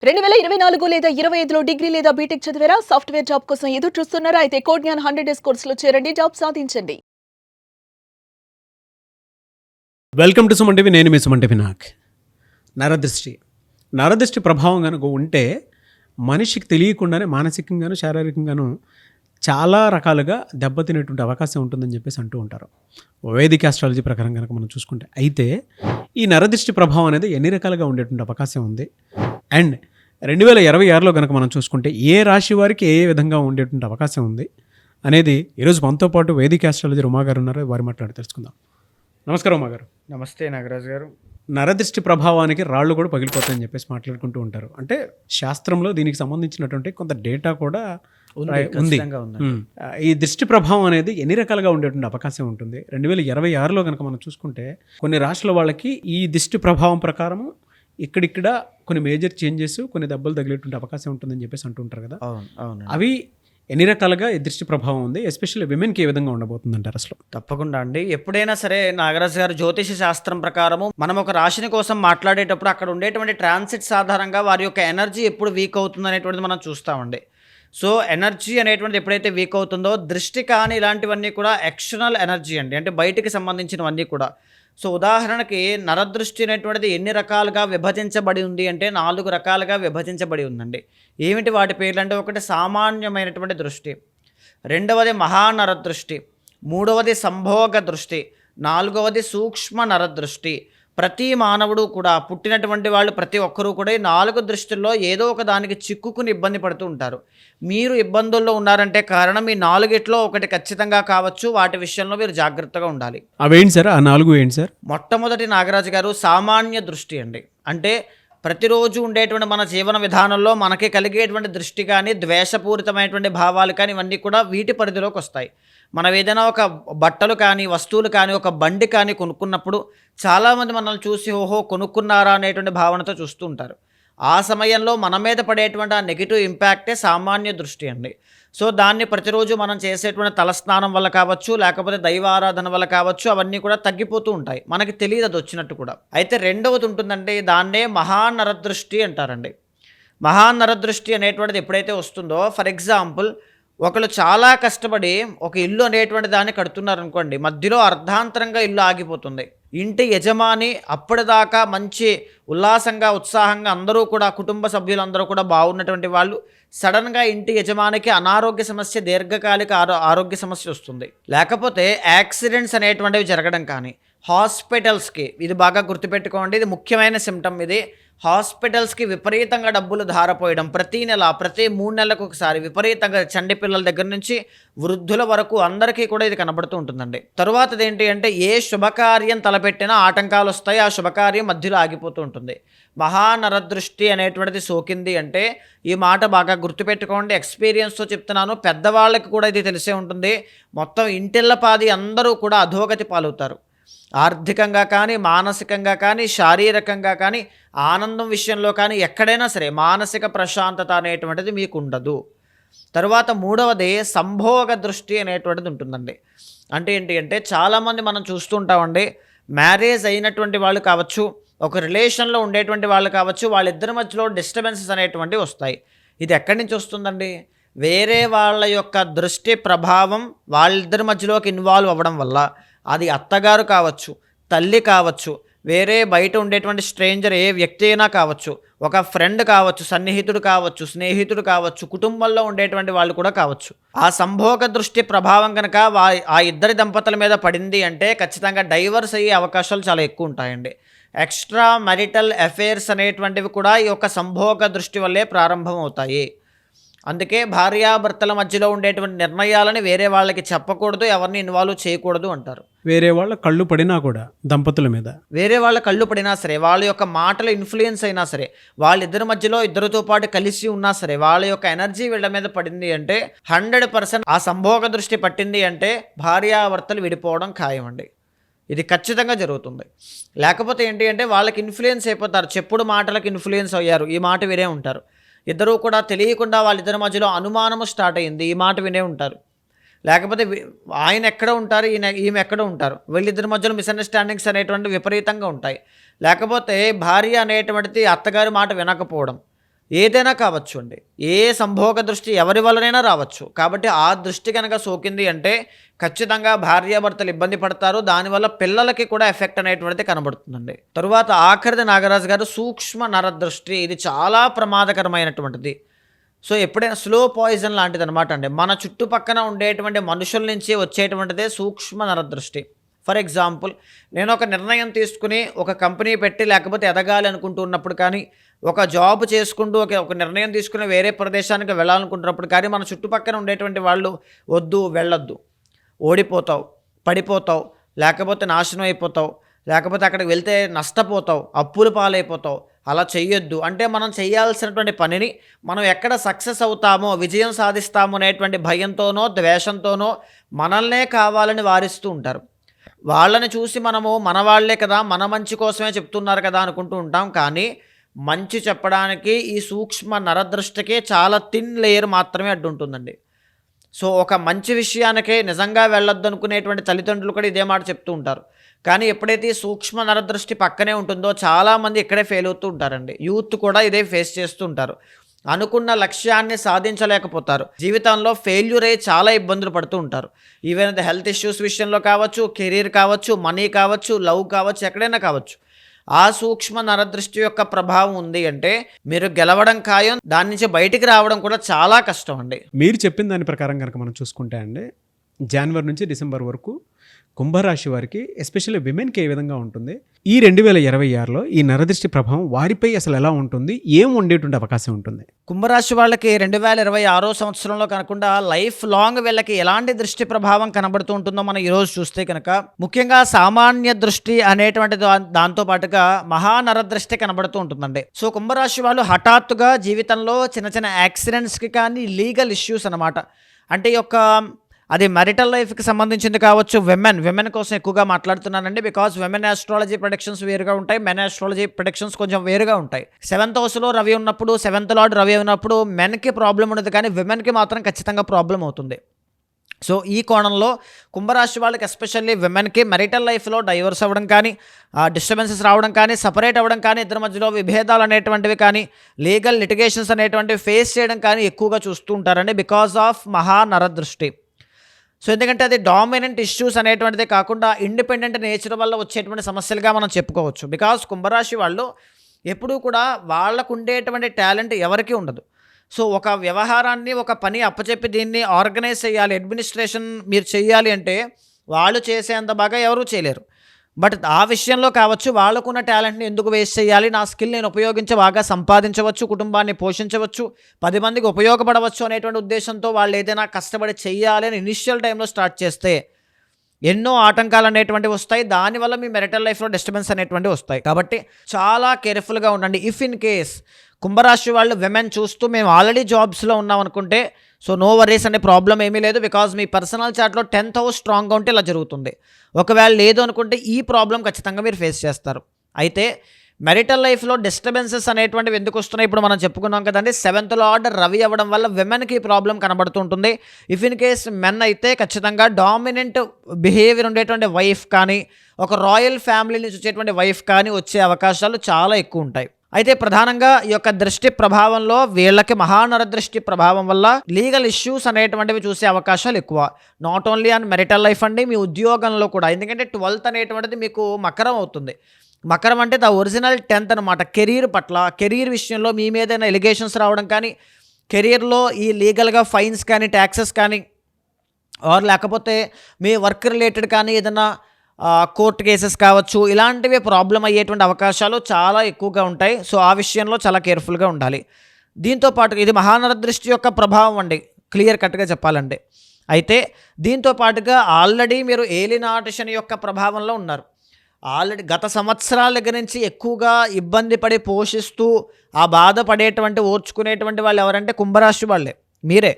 2024 లేదా 25లో డిగ్రీ లేదా బీటెక్ చదివారా? సాఫ్ట్‌వేర్ జాబ్ కోసం ఎదురు చూస్తున్నారా? అయితే కోడ్ జ్ఞాన్ 100 డేస్ కోర్సులో చేరండి. జాబ్ సాధించండి. Welcome to Suman TV. నేను మీ సుమన్ టీవీ. నరదృష్టి ప్రభావం కనుక ఉంటే మనిషికి తెలియకుండానే మానసికంగాను శారీరకంగాను చాలా రకాలుగా దెబ్బతినేటువంటి అవకాశం ఉంటుందని చెప్పేసి అంటూ ఉంటారు వైదిక ఆస్ట్రాలజీ ప్రకారం కనుక మనం చూసుకుంటే. అయితే ఈ నరదృష్టి ప్రభావం అనేది ఎన్ని రకాలుగా ఉండేటువంటి అవకాశం ఉంది, అండ్ 2026లో కనుక మనం చూసుకుంటే ఏ రాశి వారికి ఏ విధంగా ఉండేటువంటి అవకాశం ఉంది అనేది ఈరోజు మనతో పాటు వైదిక ఆస్ట్రాలజీ ఉమా గారు ఉన్నారు. వారి మాట్లాడి తెలుసుకుందాం. నమస్కారం ఉమా గారు. నమస్తే నాగరాజు గారు. నరదృష్టి ప్రభావానికి రాళ్ళు కూడా పగిలిపోతాయని చెప్పేసి మాట్లాడుకుంటూ ఉంటారు. అంటే శాస్త్రంలో దీనికి సంబంధించినటువంటి కొంత డేటా కూడా ఉంది. ఈ దృష్టి ప్రభావం అనేది ఎన్ని రకాలుగా ఉండేటువంటి అవకాశం ఉంటుంది? 2026లో కనుక మనం చూసుకుంటే కొన్ని రాష్ట్రాల వాళ్ళకి ఈ దృష్టి ప్రభావం ప్రకారం ఇక్కడిక్కడ కొన్ని మేజర్ చేంజెస్, కొన్ని దెబ్బలు తగిలేటువంటి అవకాశం ఉంటుందని చెప్పేసి అంటుంటారు కదా. అవును. అవి ఎన్ని రకాలుగా ఈ దృష్టి ప్రభావం ఉంది, ఎస్పెషల్లీ విమెన్కి ఏ విధంగా ఉండబోతుంది అంటారు అసలు? తప్పకుండా అండి. ఎప్పుడైనా సరే నాగరాజు గారు, జ్యోతిష శాస్త్రం ప్రకారము మనం ఒక రాశిని కోసం మాట్లాడేటప్పుడు అక్కడ ఉండేటువంటి ట్రాన్సిట్స్ ఆధారంగా వారి యొక్క ఎనర్జీ ఎప్పుడు వీక్ అవుతుంది అనేటువంటిది మనం చూస్తామండి. సో ఎనర్జీ అనేటువంటిది ఎప్పుడైతే వీక్ అవుతుందో, దృష్టి కానీ ఇలాంటివన్నీ కూడా ఎక్స్టర్నల్ ఎనర్జీ అండి, అంటే బయటికి సంబంధించినవన్నీ కూడా. సో ఉదాహరణకి నరదృష్టి అనేటువంటిది ఎన్ని రకాలుగా విభజించబడి ఉంది అంటే 4 రకాలుగా విభజించబడి ఉందండి. ఏమిటి వాటి పేర్లు అంటే, ఒకటి సామాన్యమైనటువంటి దృష్టి, రెండవది మహానరదృష్టి, మూడవది సంభోగ దృష్టి, నాలుగవది సూక్ష్మ నరదృష్టి. ప్రతి మానవుడు కూడా, పుట్టినటువంటి వాళ్ళు ప్రతి ఒక్కరూ కూడా ఈ 4 దృష్టిల్లో ఏదో ఒక దానికి చిక్కుకుని ఇబ్బంది పడుతూ ఉంటారు. మీరు ఇబ్బందుల్లో ఉన్నారంటే కారణం ఈ 4గిట్లో ఒకటి ఖచ్చితంగా కావచ్చు. వాటి విషయంలో మీరు జాగ్రత్తగా ఉండాలి. అవేంటి సార్? ఆ 4 ఏంటి సార్? మొట్టమొదటి నాగరాజు గారు, సామాన్య దృష్టి అండి. అంటే ప్రతిరోజు ఉండేటువంటి మన జీవన విధానంలో మనకి కలిగేటువంటి దృష్టి కానీ, ద్వేషపూరితమైనటువంటి భావాలు కానీ, ఇవన్నీ కూడా వీటి పరిధిలోకి వస్తాయి. మనం ఏదైనా ఒక బట్టలు కానీ, వస్తువులు కానీ, ఒక బండి కానీ కొనుక్కున్నప్పుడు చాలామంది మనల్ని చూసి ఓహో కొనుక్కున్నారా అనేటువంటి భావనతో చూస్తూ ఉంటారు. ఆ సమయంలో మన మీద పడేటువంటి ఆ నెగిటివ్ ఇంపాక్టే సామాన్య దృష్టి అండి. సో దాన్ని ప్రతిరోజు మనం చేసేటువంటి తలస్నానం వల్ల కావచ్చు, లేకపోతే దైవారాధన వల్ల కావచ్చు, అవన్నీ కూడా తగ్గిపోతూ ఉంటాయి. మనకి తెలియదు అది వచ్చినట్టు కూడా. అయితే రెండవది ఉంటుందండి, దాన్నే మహానరదృష్టి అంటారండి. మహానరదృష్టి అనేటువంటిది ఎప్పుడైతే వస్తుందో, ఫర్ ఎగ్జాంపుల్ ఒకళ్ళు చాలా కష్టపడి ఒక ఇల్లు అనేటువంటి దాన్ని కడుతున్నారనుకోండి, మధ్యలో అర్ధాంతరంగా ఇల్లు ఆగిపోతుంది. ఇంటి యజమాని అప్పటిదాకా మంచి ఉల్లాసంగా, ఉత్సాహంగా అందరూ కూడా, కుటుంబ సభ్యులందరూ కూడా బాగున్నటువంటి వాళ్ళు సడన్గా ఇంటి యజమానికి అనారోగ్య సమస్య, దీర్ఘకాలిక ఆరోగ్య సమస్య వస్తుంది. లేకపోతే యాక్సిడెంట్స్ అనేటువంటివి జరగడం కానీ, హాస్పిటల్స్కి, ఇది బాగా గుర్తుపెట్టుకోండి, ఇది ముఖ్యమైన సిమ్టమ్. ఇది హాస్పిటల్స్కి విపరీతంగా డబ్బులు ధారపోయడం, ప్రతి నెల, ప్రతి 3 నెలలకు ఒకసారి విపరీతంగా, చంటి పిల్లల దగ్గర నుంచి వృద్ధుల వరకు అందరికీ కూడా ఇది కనబడుతూ ఉంటుందండి. తరువాతది ఏంటి అంటే, ఏ శుభకార్యం తలపెట్టినా ఆటంకాలు వస్తాయి, ఆ శుభకార్యం మధ్యలో ఆగిపోతూ ఉంటుంది. మహానరదృష్టి అనేటువంటిది సోకింది అంటే, ఈ మాట బాగా గుర్తుపెట్టుకోండి, ఎక్స్పీరియన్స్తో చెప్తున్నాను, పెద్దవాళ్ళకి కూడా ఇది తెలిసే ఉంటుంది. మొత్తం ఇంటిల్లపాది అందరూ కూడా అధోగతి పాలవుతారు. ఆర్థికంగా కానీ, మానసికంగా కానీ, శారీరకంగా కానీ, ఆనందం విషయంలో కానీ, ఎక్కడైనా సరే మానసిక ప్రశాంతత అనేటువంటిది మీకు ఉండదు. తరువాత మూడవది సంభోగ దృష్టి అనేటువంటిది ఉంటుందండి. అంటే ఏంటి అంటే, చాలామంది మనం చూస్తుంటామండి, మ్యారేజ్ అయినటువంటి వాళ్ళు కావచ్చు, ఒక రిలేషన్లో ఉండేటువంటి వాళ్ళు కావచ్చు, వాళ్ళిద్దరి మధ్యలో డిస్టర్బెన్సెస్ అనేటువంటివి వస్తాయి. ఇది ఎక్కడి నుంచి వస్తుందండి? వేరే వాళ్ళ యొక్క దృష్టి ప్రభావం వాళ్ళిద్దరి మధ్యలోకి ఇన్వాల్వ్ అవ్వడం వల్ల, అది అత్తగారు కావచ్చు, తల్లి కావచ్చు, వేరే బయట ఉండేటువంటి స్ట్రేంజర్ ఏ వ్యక్తి అయినా కావచ్చు, ఒక ఫ్రెండ్ కావచ్చు, సన్నిహితుడు కావచ్చు, స్నేహితుడు కావచ్చు, కుటుంబంలో ఉండేటువంటి వాళ్ళు కూడా కావచ్చు. ఆ సంభోగ దృష్టి ప్రభావం కనుక ఆ ఇద్దరి దంపతుల మీద పడింది అంటే ఖచ్చితంగా డైవర్స్ అయ్యే అవకాశాలు చాలా ఎక్కువ ఉంటాయండి. ఎక్స్ట్రా మ్యారిటల్ అఫైర్స్ అనేటువంటివి కూడా ఈ యొక్క సంభోగ దృష్టి వల్లే ప్రారంభం అవుతాయి. అందుకే భార్యాభర్తల మధ్యలో ఉండేటువంటి నిర్ణయాలని వేరే వాళ్ళకి చెప్పకూడదు, ఎవరిని ఇన్వాల్వ్ చేయకూడదు అంటారు. వేరే వాళ్ళ కళ్ళు పడినా కూడా, దంపతుల మీద వేరే వాళ్ళ కళ్ళు పడినా సరే, వాళ్ళ యొక్క మాటలు ఇన్ఫ్లుయెన్స్ అయినా సరే, వాళ్ళిద్దరి మధ్యలో ఇద్దరితో పాటు కలిసి ఉన్నా సరే, వాళ్ళ యొక్క ఎనర్జీ వీళ్ళ మీద పడింది అంటే 100% ఆ సంభోగ దృష్టి పట్టింది అంటే భార్యాభర్తలు విడిపోవడం ఖాయం అండి. ఇది ఖచ్చితంగా జరుగుతుంది. లేకపోతే ఏంటి అంటే, వాళ్ళకి ఇన్ఫ్లుయెన్స్ అయిపోతారు, చెప్పుడు మాటలకు ఇన్ఫ్లుయెన్స్ అయ్యారు, ఈ మాట వినే ఉంటారు. ఇద్దరూ కూడా తెలియకుండా వాళ్ళిద్దరి మధ్యలో అనుమానము స్టార్ట్ అయ్యింది, ఈ మాట వినే ఉంటారు. లేకపోతే ఆయన ఎక్కడ ఉంటారు, ఈమె ఎక్కడ ఉంటారు, వీళ్ళిద్దరి మధ్యలో మిస్అండర్స్టాండింగ్స్ అనేటువంటి విపరీతంగా ఉంటాయి. లేకపోతే భార్య అనేటువంటిది అత్తగారి మాట వినకపోవడం, ఏదైనా కావచ్చు అండి. ఏ సంభోగ దృష్టి ఎవరి వల్లనైనా రావచ్చు. కాబట్టి ఆ దృష్టి కనుక సోకింది అంటే ఖచ్చితంగా భార్యాభర్తలు ఇబ్బంది పడతారు. దానివల్ల పిల్లలకి కూడా ఎఫెక్ట్ అనేటువంటిది కనబడుతుందండి. తరువాత ఆఖరిది నాగరాజు గారు సూక్ష్మ నరదృష్టి. ఇది చాలా ప్రమాదకరమైనటువంటిది. సో ఎప్పుడైనా స్లో పాయిజన్ లాంటిది అనమాట అండి. మన చుట్టుపక్కన ఉండేటువంటి మనుషుల నుంచి వచ్చేటువంటిదే సూక్ష్మ నరదృష్టి. ఫర్ ఎగ్జాంపుల్, నేను ఒక నిర్ణయం తీసుకుని ఒక కంపెనీ పెట్టి లేకపోతే ఎదగాలి అనుకుంటూ ఉన్నప్పుడు కానీ, ఒక జాబ్ చేసుకుంటూ ఒక నిర్ణయం తీసుకుని వేరే ప్రదేశానికి వెళ్ళాలనుకుంటున్నప్పుడు కానీ, మన చుట్టుపక్కల ఉండేటువంటి వాళ్ళు వద్దు, వెళ్ళొద్దు, ఓడిపోతావు, పడిపోతావు, లేకపోతే నాశనం అయిపోతావు, లేకపోతే అక్కడికి వెళ్తే నష్టపోతావు, అప్పులు పాలైపోతావు, అలా చెయ్యొద్దు అంటే మనం చేయాల్సినటువంటి పనిని మనం ఎక్కడ సక్సెస్ అవుతామో, విజయం సాధిస్తామో అనేటువంటి భయంతోనో ద్వేషంతోనో మనల్నే కావాలని వారిస్తూ ఉంటారు. వాళ్ళని చూసి మనము మన వాళ్ళే కదా, మన మంచి కోసమే చెప్తున్నారు కదా అనుకుంటూ ఉంటాం. కానీ మంచి చెప్పడానికి ఈ సూక్ష్మ నరదృష్టికే చాలా థిన్ లేయర్ మాత్రమే అడ్డుంటుందండి. సో ఒక మంచి విషయానికే నిజంగా వెళ్ళొద్దు అనుకునేటువంటి తల్లిదండ్రులు కూడా ఇదే మాట చెప్తూ ఉంటారు. కానీ ఎప్పుడైతే ఈ సూక్ష్మ నరదృష్టి పక్కనే ఉంటుందో చాలామంది ఇక్కడే ఫెయిల్ అవుతూ ఉంటారండి. యూత్ కూడా ఇదే ఫేస్ చేస్తూ ఉంటారు. అనుకున్న లక్ష్యాన్ని సాధించలేకపోతారు. జీవితంలో ఫెయిల్యూర్ అయ్యి చాలా ఇబ్బందులు పడుతూ ఉంటారు. ఈవెన్ ద హెల్త్ ఇష్యూస్ విషయంలో కావచ్చు, కెరీర్ కావచ్చు, మనీ కావచ్చు, లవ్ కావచ్చు, ఎక్కడైనా కావచ్చు. ఆ సూక్ష్మ నరదృష్టి యొక్క ప్రభావం ఉంది అంటే మీరు గెలవడం ఖాయం, దాని నుంచి బయటికి రావడం కూడా చాలా కష్టం అండి. మీరు చెప్పిన దాని ప్రకారం కనుక మనం చూసుకుంటే అండి, జనవరి నుంచి డిసెంబర్ వరకు కుంభరాశి వారికి ఎస్పెషల్లీ విమెన్కి ఏ విధంగా ఉంటుంది, ఈ 2026లో ఈ నరదృష్టి ప్రభావం వారిపై అసలు ఎలా ఉంటుంది, ఏం ఉండేటువంటి అవకాశం ఉంటుంది? కుంభరాశి వాళ్ళకి 2026 సంవత్సరంలో కనకుండా లైఫ్ లాంగ్ వీళ్ళకి ఎలాంటి దృష్టి ప్రభావం కనబడుతూ ఉంటుందో మనం ఈరోజు చూస్తే కనుక, ముఖ్యంగా సామాన్య దృష్టి అనేటువంటి దాంతో పాటుగా మహానరదృష్టి కనబడుతూ ఉంటుందండి. సో కుంభరాశి వాళ్ళు హఠాత్తుగా జీవితంలో చిన్న చిన్న యాక్సిడెంట్స్కి కానీ, లీగల్ ఇష్యూస్ అనమాట, అంటే ఈ యొక్క అది మ్యారిటల్ లైఫ్కి సంబంధించింది కావచ్చు. విమెన్ కోసం ఎక్కువగా మాట్లాడుతున్నానండి. బికాజ్ విమెన్ ఆస్ట్రాలజీ ప్రొడిక్షన్స్ వేరుగా ఉంటాయి, మెన్ ఆస్ట్రాలజీ ప్రొడిక్షన్స్ కొంచెం వేరుగా ఉంటాయి. 7th హౌస్లో రవి ఉన్నప్పుడు, 7th లార్డ్ రవి ఉన్నప్పుడు మెన్కి ప్రాబ్లం ఉండదు, కానీ విమెన్కి మాత్రం ఖచ్చితంగా ప్రాబ్లం అవుతుంది. సో ఈ కోణంలో కుంభరాశి వాళ్ళకి ఎస్పెషల్లీ విమెన్కి మ్యారిటల్ లైఫ్లో డైవర్స్ అవ్వడం కానీ, డిస్టర్బెన్సెస్ రావడం కానీ, సపరేట్ అవ్వడం కానీ, ఇద్దరి మధ్యలో విభేదాలు అనేటువంటివి కానీ, లీగల్ లిటిగేషన్స్ అనేటువంటివి ఫేస్ చేయడం కానీ ఎక్కువగా చూస్తూ ఉంటారండి బికాజ్ ఆఫ్ మహానరదృష్టి. సో ఎందుకంటే అది డామినెంట్ ఇష్యూస్ అనేటువంటిదే కాకుండా ఇండిపెండెంట్ నేచర్ వల్ల వచ్చేటువంటి సమస్యలుగా మనం చెప్పుకోవచ్చు. బికాజ్ కుంభరాశి వాళ్ళు ఎప్పుడూ కూడా వాళ్ళకు ఉండేటువంటి టాలెంట్ ఎవరికీ ఉండదు. సో ఒక వ్యవహారాన్ని, ఒక పని అప్పచెప్పి దీన్ని ఆర్గనైజ్ చేయాలి, అడ్మినిస్ట్రేషన్ మీరు చేయాలి అంటే వాళ్ళు చేసేంత బాగా ఎవరూ చేయలేరు. బట్ ఆ విషయంలో కావచ్చు, వాళ్ళకున్న టాలెంట్ని ఎందుకు వేస్ట్ చేయాలి, నా స్కిల్ నేను ఉపయోగించి బాగా సంపాదించవచ్చు, కుటుంబాన్ని పోషించవచ్చు, 10 మందికి ఉపయోగపడవచ్చు అనేటువంటి ఉద్దేశంతో వాళ్ళు ఏదైనా కష్టపడి చెయ్యాలి అని ఇనిషియల్ టైంలో స్టార్ట్ చేస్తే ఎన్నో ఆటంకాలు అనేటువంటివి వస్తాయి. దానివల్ల మీ మెరిటల్ లైఫ్లో డిస్టర్బెన్స్ అనేటువంటివి వస్తాయి. కాబట్టి చాలా కేర్ఫుల్గా ఉండండి. ఇఫ్ ఇన్ కేస్ కుంభరాశి వాళ్ళు విమెన్ చూస్తూ మేము ఆల్రెడీ జాబ్స్లో ఉన్నాం అనుకుంటే, సో నో వరీస్ అనే ప్రాబ్లం ఏమీ లేదు. బికాజ్ మీ పర్సనల్ చార్ట్లో 10th హౌస్ స్ట్రాంగ్గా ఉంటే ఇలా జరుగుతుంది. ఒకవేళ లేదు అనుకుంటే ఈ ప్రాబ్లం ఖచ్చితంగా మీరు ఫేస్ చేస్తారు. అయితే మెరిటల్ లైఫ్లో డిస్టర్బెన్సెస్ అనేటువంటివి ఎందుకు వస్తున్నాయి ఇప్పుడు మనం చెప్పుకున్నాం కదండి. 7th లార్డ్ రవి అవ్వడం వల్ల విమెన్కి ఈ ప్రాబ్లం కనబడుతూ ఉంటుంది. ఇఫ్ ఇన్ కేస్ మెన్ అయితే ఖచ్చితంగా డామినెంట్ బిహేవియర్ ఉండేటువంటి వైఫ్ కానీ, ఒక రాయల్ ఫ్యామిలీ నుంచి వచ్చేటువంటి వైఫ్ కానీ వచ్చే అవకాశాలు చాలా ఎక్కువ ఉంటాయి. అయితే ప్రధానంగా ఈ యొక్క దృష్టి ప్రభావంలో వీళ్ళకి మహానరదృష్టి ప్రభావం వల్ల లీగల్ ఇష్యూస్ అనేటువంటివి చూసే అవకాశాలు ఎక్కువ. Not only on marital life అండి, మీ ఉద్యోగంలో కూడా. ఎందుకంటే 12th అనేటువంటిది మీకు మకరం అవుతుంది. మకరం అంటే ద ఒరిజినల్ 10th అనమాట. కెరీర్ పట్ల, కెరీర్ విషయంలో మీ మీద ఏదైనా ఎలిగేషన్స్ రావడం కానీ, కెరీర్లో ఈ లీగల్గా ఫైన్స్ కానీ, ట్యాక్సెస్ కానీ, ఆర్ లేకపోతే మీ వర్క్ రిలేటెడ్ కానీ ఏదైనా కోర్టు కేసెస్ కావచ్చు, ఇలాంటివి ప్రాబ్లం అయ్యేటువంటి అవకాశాలు చాలా ఎక్కువగా ఉంటాయి. సో ఆ విషయంలో చాలా కేర్ఫుల్గా ఉండాలి. దీంతోపాటు ఇది మహానరదృష్టి యొక్క ప్రభావం అండి, క్లియర్ కట్గా చెప్పాలంటే. అయితే దీంతో పాటుగా ఆల్రెడీ మీరు ఏలినాటి శని యొక్క ప్రభావంలో ఉన్నారు. ఆల్రెడీ గత సంవత్సరాల దగ్గర నుంచి ఎక్కువగా ఇబ్బంది పడి పోషిస్తూ ఆ బాధపడేటువంటి, ఓర్చుకునేటువంటి వాళ్ళు ఎవరంటే కుంభరాశి వాళ్ళే, మీరే.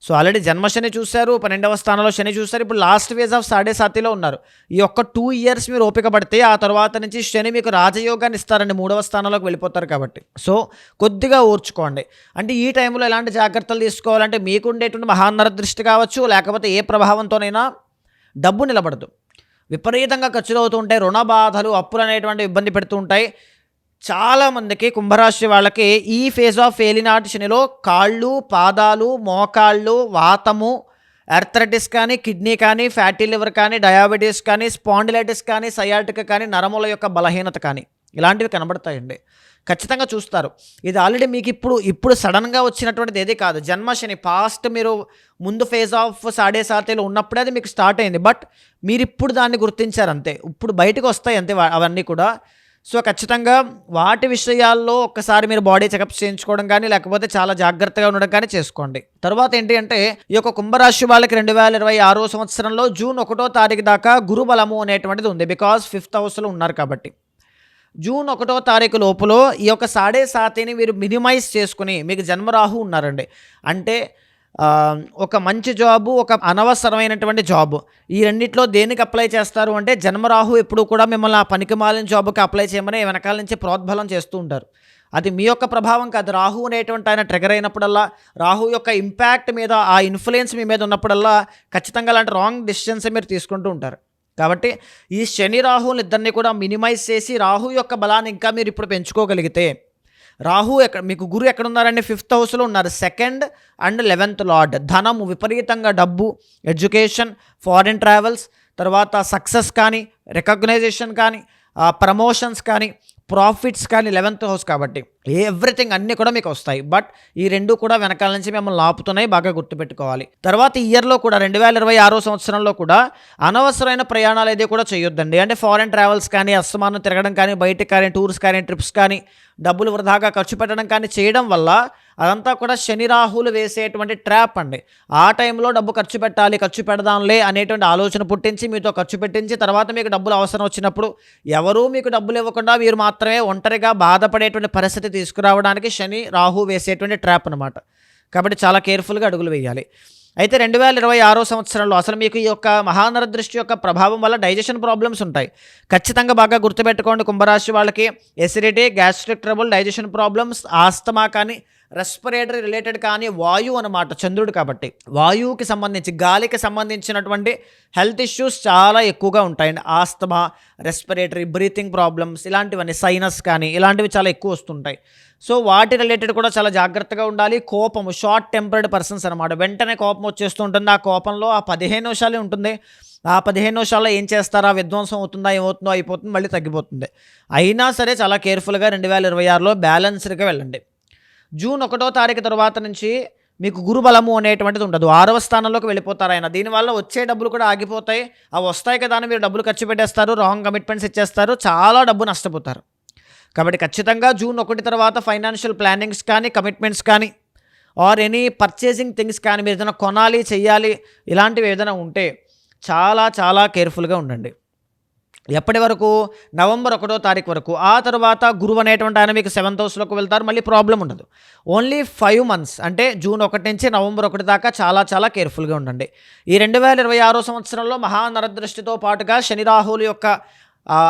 సో ఆల్రెడీ జన్మశని చూశారు, 12వ స్థానంలో శని చూశారు, ఇప్పుడు లాస్ట్ ఫేజ్ ఆఫ్ 7.5లో ఉన్నారు. ఈ ఒక్క 2 years మీరు ఓపిక పడితే ఆ తర్వాత నుంచి శని మీకు రాజయోగాన్ని ఇస్తారండి, 3వ స్థానంలోకి వెళ్ళిపోతారు కాబట్టి. సో కొద్దిగా ఓర్చుకోండి. అంటే ఈ టైంలో ఎలాంటి జాగ్రత్తలు తీసుకోవాలంటే, మీకు ఉండేటువంటి మహానరదృష్టి కావచ్చు, లేకపోతే ఏ ప్రభావంతోనైనా డబ్బు నిలబడదు, విపరీతంగా ఖర్చులు అవుతూ ఉంటాయి, రుణ బాధలు, అప్పులు అనేటువంటి ఇబ్బంది పెడుతూ ఉంటాయి. చాలామందికి కుంభరాశి వాళ్ళకి ఈ ఫేజ్ ఆఫ్ ఏలినాటి శనిలో కాళ్ళు, పాదాలు, మోకాళ్ళు, వాతము, ఆర్థరైటిస్ కానీ, కిడ్నీ కానీ, ఫ్యాటీ లివర్ కానీ, డయాబెటీస్ కానీ, స్పాండిలైటిస్ కానీ, సయాటిక కానీ, నరముల యొక్క బలహీనత కానీ ఇలాంటివి కనబడతాయండి. ఖచ్చితంగా చూస్తారు. ఇది ఆల్రెడీ మీకు ఇప్పుడు సడన్గా వచ్చినటువంటిది ఏది కాదు. జన్మశని పాస్ట్ మీరు ముందు ఫేజ్ ఆఫ్ 7.5 ఉన్నప్పుడే అది మీకు స్టార్ట్ అయింది. బట్ మీరు ఇప్పుడు దాన్ని గుర్తించారు అంతే. ఇప్పుడు బయటకు వస్తాయి అంతే అవన్నీ కూడా. సో ఖచ్చితంగా వాటి విషయాల్లో ఒక్కసారి మీరు బాడీ చెకప్స్ చేయించుకోవడం కానీ, లేకపోతే చాలా జాగ్రత్తగా ఉండడం కానీ చేసుకోండి. తర్వాత ఏంటి అంటే ఈ యొక్క కుంభరాశి వాళ్ళకి 2026 సంవత్సరంలో జూన్ 1వ తారీఖు దాకా గురు బలము అనేటువంటిది ఉంది. బికాజ్ 5th హౌస్లో ఉన్నారు కాబట్టి జూన్ 1వ తారీఖు లోపల ఈ యొక్క 7.5ని మీరు మినిమైజ్ చేసుకుని, మీకు జన్మరాహు ఉన్నారండి అంటే ఒక మంచి జాబు, ఒక అనవసరమైనటువంటి జాబు, ఈ రెండిట్లో దేనికి అప్లై చేస్తారు అంటే జన్మరాహు ఎప్పుడు కూడా మిమ్మల్ని ఆ పనికిమాలిన జాబుకి అప్లై చేయమని వెనకాల నుంచి ప్రోద్బలం చేస్తూ ఉంటారు. అది మీ యొక్క ప్రభావం కాదు. రాహు అనేటువంటి ఆయన ట్రిగర్ అయినప్పుడల్లా, రాహు యొక్క ఇంపాక్ట్ మీద, ఆ ఇన్ఫ్లుయెన్స్ మీ మీద ఉన్నప్పుడల్లా ఖచ్చితంగా అలాంటి రాంగ్ డెసిషన్స్ మీరు తీసుకుంటూ ఉంటారు. కాబట్టి ఈ శని రాహువులు ఇద్దరిని కూడా మినిమైజ్ చేసి రాహు యొక్క బలాన్ని ఇంకా మీరు ఇప్పుడు పెంచుకోగలిగితే, రాహు మీకు గురు ఎక్కడున్నారండి? 5th హౌస్లో ఉన్నారు. 2nd and 11th lord. ధనము, విపరీతంగా డబ్బు, ఎడ్యుకేషన్, ఫారిన్ ట్రావెల్స్, తర్వాత సక్సెస్ కానీ, రికగ్నైజేషన్ కానీ, ప్రమోషన్స్ కానీ, ప్రాఫిట్స్ కానీ 11th హౌస్ కాబట్టి ఎవ్రీథింగ్ అన్నీ కూడా మీకు వస్తాయి. బట్ ఈ రెండు కూడా వెనకాల నుంచి మిమ్మల్ని ఆపుతున్నాయి, బాగా గుర్తుపెట్టుకోవాలి. తర్వాత ఈ ఇయర్లో కూడా 2026 సంవత్సరంలో కూడా అనవసరమైన ప్రయాణాలు ఏది కూడా చేయొద్దండి. అంటే ఫారెన్ ట్రావెల్స్ కానీ, అస్తమానం తిరగడం కానీ, బయటకు కానీ, టూర్స్ కానీ, ట్రిప్స్ కానీ, డబ్బులు వృధాగా ఖర్చు పెట్టడం కానీ చేయడం వల్ల అదంతా కూడా శని రాహులు వేసేటువంటి ట్రాప్ అండి. ఆ టైంలో డబ్బు ఖర్చు పెట్టాలి, ఖర్చు పెడదాంలే అనేటువంటి ఆలోచన పుట్టించి మీతో ఖర్చు పెట్టించి తర్వాత మీకు డబ్బులు అవసరం వచ్చినప్పుడు ఎవరూ మీకు డబ్బులు ఇవ్వకుండా మీరు మాత్రమే ఒంటరిగా బాధపడేటువంటి పరిస్థితి తీసుకురావడానికి శని రాహు వేసేటువంటి ట్రాప్ అనమాట. కాబట్టి చాలా కేర్ఫుల్గా అడుగులు వేయాలి. అయితే 2026 సంవత్సరంలో అసలు మీకు ఈ యొక్క మహానర దృష్టి యొక్క ప్రభావం వల్ల డైజెషన్ ప్రాబ్లమ్స్ ఉంటాయి. ఖచ్చితంగా బాగా గుర్తుపెట్టుకోండి. కుంభరాశి వాళ్ళకి acidity, gastric trouble, digestion problems, asthma కానీ, రెస్పిరేటరీ రిలేటెడ్ కానీ, వాయువు అన్నమాట, చంద్రుడు కాబట్టి వాయువుకి సంబంధించి, గాలికి సంబంధించినటువంటి హెల్త్ ఇష్యూస్ చాలా ఎక్కువగా ఉంటాయండి. ఆస్తమా, రెస్పిరేటరీ, బ్రీతింగ్ ప్రాబ్లమ్స్ ఇలాంటివన్నీ, సైనస్ కానీ ఇలాంటివి చాలా ఎక్కువ వస్తుంటాయి. సో వాటి రిలేటెడ్ కూడా చాలా జాగ్రత్తగా ఉండాలి. కోపము, షార్ట్ టెంపర్డ్ పర్సన్స్ అనమాట. వెంటనే కోపం వచ్చేస్తూ ఉంటుంది. ఆ కోపంలో ఆ 15 నిమిషాలే ఉంటుంది. ఆ 15 నిమిషాల్లో ఏం చేస్తారా, విధ్వంసం అవుతుందా, ఏమవుతుందో అయిపోతుంది, మళ్ళీ తగ్గిపోతుంది. అయినా సరే చాలా కేర్ఫుల్గా 2026లో బ్యాలెన్స్డ్గా వెళ్ళండి. జూన్ 1వ తారీఖు తర్వాత నుంచి మీకు గురుబలము అనేటువంటిది ఉండదు. 6వ స్థానంలోకి వెళ్ళిపోతారు ఆయన. దీనివల్ల వచ్చే డబ్బులు కూడా ఆగిపోతాయి. అవి వస్తాయి కదా అని మీరు డబ్బులు ఖర్చు పెట్టేస్తారు, రాంగ్ కమిట్మెంట్స్ ఇచ్చేస్తారు, చాలా డబ్బు నష్టపోతారు. కాబట్టి ఖచ్చితంగా జూన్ 1 తర్వాత ఫైనాన్షియల్ ప్లానింగ్స్ కానీ, కమిట్మెంట్స్ కానీ, ఆర్ ఎనీ పర్చేసింగ్ థింగ్స్ కానీ మీరు ఏదైనా కొనాలి, చెయ్యాలి, ఇలాంటివి ఏదైనా ఉంటే చాలా చాలా కేర్ఫుల్గా ఉండండి. ఎప్పటి వరకు? నవంబర్ 1వ తారీఖు వరకు. ఆ తర్వాత గురువు అనేటువంటి ఆయన మీకు 7th హౌస్లోకి వెళ్తారు, మళ్ళీ ప్రాబ్లం ఉండదు. ఓన్లీ 5 months అంటే జూన్ 1 నుంచి నవంబర్ 1 దాకా చాలా చాలా కేర్ఫుల్గా ఉండండి. ఈ 2026 సంవత్సరంలో మహానరదృష్టితో పాటుగా శని రాహువుల యొక్క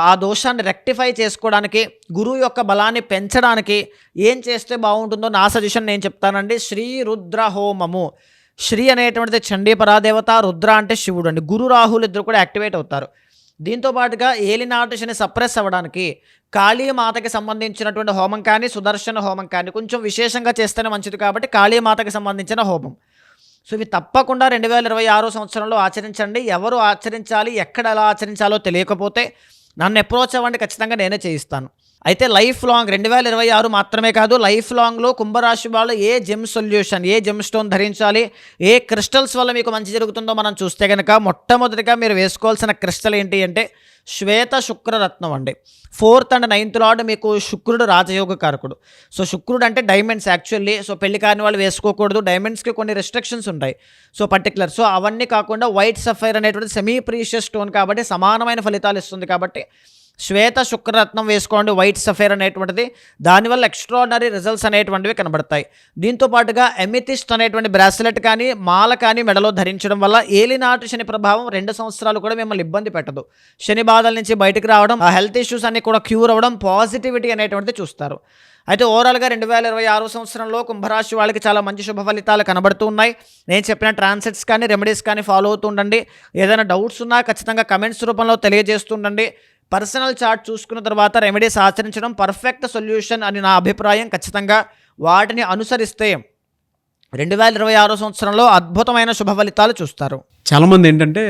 ఆ దోషాన్ని రెక్టిఫై చేసుకోవడానికి, గురువు యొక్క బలాన్ని పెంచడానికి ఏం చేస్తే బాగుంటుందో నా సజెషన్ నేను చెప్తానండి. శ్రీ రుద్ర హోమము. శ్రీ అనేటువంటిది చండీ పరాదేవత, రుద్ర అంటే శివుడు అండి. గురు రాహులు ఇద్దరు కూడా యాక్టివేట్ అవుతారు. దీంతో పాటుగా ఏలినాటి శని సప్రెస్ అవ్వడానికి కాళీమాతకి సంబంధించినటువంటి హోమం కానీ, సుదర్శన హోమం కానీ కొంచెం విశేషంగా చేస్తేనే మంచిది కాబట్టి కాళీమాతకి సంబంధించిన హోమం. సో ఇవి తప్పకుండా 2026 సంవత్సరంలో ఆచరించండి. ఎవరు ఆచరించాలి, ఎక్కడ ఎలా ఆచరించాలో తెలియకపోతే నన్ను అప్రోచ్ అవ్వండి, ఖచ్చితంగా నేనే చేయిస్తాను. అయితే లైఫ్ లాంగ్ 2026 మాత్రమే కాదు, లైఫ్ లాంగ్లో కుంభరాశి వాళ్ళు ఏ జెమ్ సొల్యూషన్, ఏ జెమ్ స్టోన్ ధరించాలి, ఏ క్రిస్టల్స్ వల్ల మీకు మంచి జరుగుతుందో మనం చూస్తే కనుక మొట్టమొదటిగా మీరు వేసుకోవాల్సిన క్రిస్టల్ ఏంటి అంటే శ్వేత శుక్రరత్నం అండి. 4th and 9th లార్డ్ మీకు శుక్రుడు రాజయోగ కారకుడు. సో శుక్రుడు అంటే డైమండ్స్ యాక్చువల్లీ. సో పెళ్లి కాని వాళ్ళు వేసుకోకూడదు, డైమండ్స్కి కొన్ని రెస్ట్రిక్షన్స్ ఉంటాయి. So particular. సో అవన్నీ కాకుండా వైట్ సఫైర్ అనేటువంటి సెమీ ప్రీషియస్ స్టోన్ కాబట్టి సమానమైన ఫలితాలు ఇస్తుంది. కాబట్టి శ్వేత శుక్రరత్నం వేసుకోండి, వైట్ సఫైర్ అనేటువంటిది. దానివల్ల ఎక్స్ట్రాడినరీ రిజల్ట్స్ అనేటువంటివి కనబడతాయి. దీంతో పాటుగా ఎమితిస్ట్ అనేటువంటి బ్రాస్లెట్ కానీ, మాల కానీ మెడలో ధరించడం వల్ల ఏలినాటి శని ప్రభావం 2 సంవత్సరాలు కూడా మిమ్మల్ని ఇబ్బంది పెట్టదు. శని బాధల నుంచి బయటకు రావడం, ఆ హెల్త్ ఇష్యూస్ అన్ని కూడా క్యూర్ అవ్వడం, పాజిటివిటీ అనేటువంటిది చూస్తారు. అయితే ఓవరాల్గా 2026 సంవత్సరంలో కుంభరాశి వాళ్ళకి చాలా మంచి శుభ ఫలితాలు కనబడుతూ ఉన్నాయి. నేను చెప్పిన ట్రాన్సెట్స్ కానీ, రెమెడీస్ కానీ ఫాలో అవుతూ ఉండండి. ఏదైనా డౌట్స్ ఉన్నా ఖచ్చితంగా కమెంట్స్ రూపంలో తెలియజేస్తుండండి. పర్సనల్ చార్ట్ చూసుకున్న తర్వాత రెమెడీస్ ఆచరించడం పర్ఫెక్ట్ సొల్యూషన్ అని నా అభిప్రాయం. ఖచ్చితంగా వాటిని అనుసరిస్తే 2026 సంవత్సరంలో అద్భుతమైన శుభ ఫలితాలు చూస్తారు. చాలామంది ఏంటంటే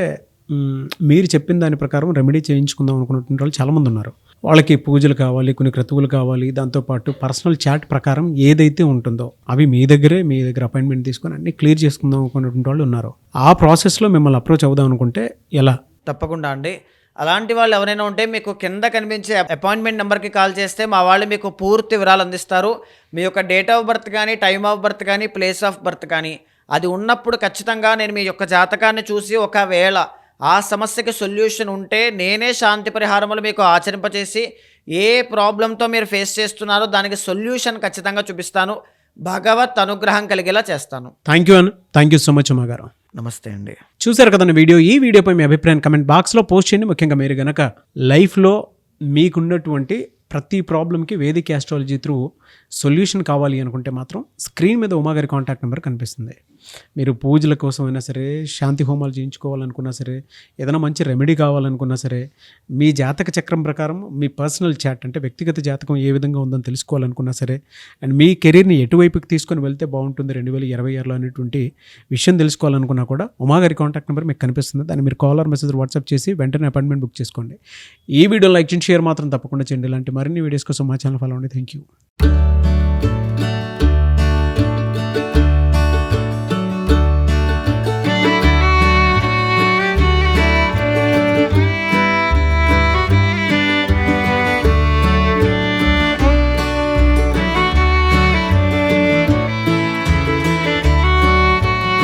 మీరు చెప్పిన దాని ప్రకారం రెమెడీ చేయించుకుందాం అనుకున్నటువంటి వాళ్ళు చాలామంది ఉన్నారు. వాళ్ళకి పూజలు కావాలి, కొన్ని క్రతువులు కావాలి, దాంతోపాటు పర్సనల్ చాట్ ప్రకారం ఏదైతే ఉంటుందో అవి మీ దగ్గర అపాయింట్మెంట్ తీసుకొని అన్ని క్లియర్ చేసుకుందాం అనుకున్నటువంటి వాళ్ళు ఉన్నారు. ఆ ప్రాసెస్లో మిమ్మల్ని అప్రోచ్ అవుదాం అనుకుంటే ఎలా? తప్పకుండా అండి. అలాంటి వాళ్ళు ఎవరైనా ఉంటే మీకు కింద కనిపించే అపాయింట్మెంట్ నెంబర్కి కాల్ చేస్తే మా వాళ్ళు మీకు పూర్తి వివరాలు అందిస్తారు. మీ యొక్క డేట్ ఆఫ్ బర్త్ కానీ, టైమ్ ఆఫ్ బర్త్ కానీ, ప్లేస్ ఆఫ్ బర్త్ కానీ అది ఉన్నప్పుడు ఖచ్చితంగా నేను మీ యొక్క జాతకాన్ని చూసి ఒకవేళ ఆ సమస్యకి సొల్యూషన్ ఉంటే నేనే శాంతి పరిహారములు మీకు ఆచరింపచేసి ఏ ప్రాబ్లంతో మీరు ఫేస్ చేస్తున్నారో దానికి సొల్యూషన్ ఖచ్చితంగా చూపిస్తాను. భగవత్ అనుగ్రహం కలిగేలా చేస్తాను. థ్యాంక్ యూ సో మచ్ ఉమాగారు. నమస్తే అండి. చూసారు కదండి ఈ వీడియోపై మీ అభిప్రాయం కమెంట్ బాక్స్లో పోస్ట్ చేయండి. ముఖ్యంగా మీరు కనుక లైఫ్లో మీకున్నటువంటి ప్రతి ప్రాబ్లంకి వేదిక ఆస్ట్రాలజీ త్రూ సొల్యూషన్ కావాలి అనుకుంటే మాత్రం స్క్రీన్ మీద ఉమాగారి కాంటాక్ట్ నెంబర్ కనిపిస్తుంది. మీరు పూజల కోసం అయినా సరే, శాంతి హోమాలు చేయించుకోవాలనుకున్నా సరే, ఏదైనా మంచి రెమెడీ కావాలనుకున్నా సరే, మీ జాతక చక్రం ప్రకారం మీ పర్సనల్ చాట్ అంటే వ్యక్తిగత జాతకం ఏ విధంగా ఉందని తెలుసుకోవాలనుకున్నా సరే, అండ్ మీ కెరీర్ని ఎటువైపుకి తీసుకొని వెళ్తే బాగుంటుంది 2026లో అనేటువంటి విషయం తెలుసుకోవాలనుకున్నా కూడా ఉమాగారి కాంటాక్ట్ నెంబర్ మీకు కనిపిస్తుంది. దాన్ని మీరు కాల్ ఆర్ మెసేజ్ వాట్సాప్ చేసి వెంటనే అపాయింట్మెంట్ బుక్ చేసుకోండి. ఈ వీడియో లైక్ చేయండి, షేర్ మాత్రం తప్పకుండా చేయండి. ఇలాంటి మరిన్ని వీడియోస్ కోసం మా ఛానల్ ఫాలో అవ్వండి. Thank you.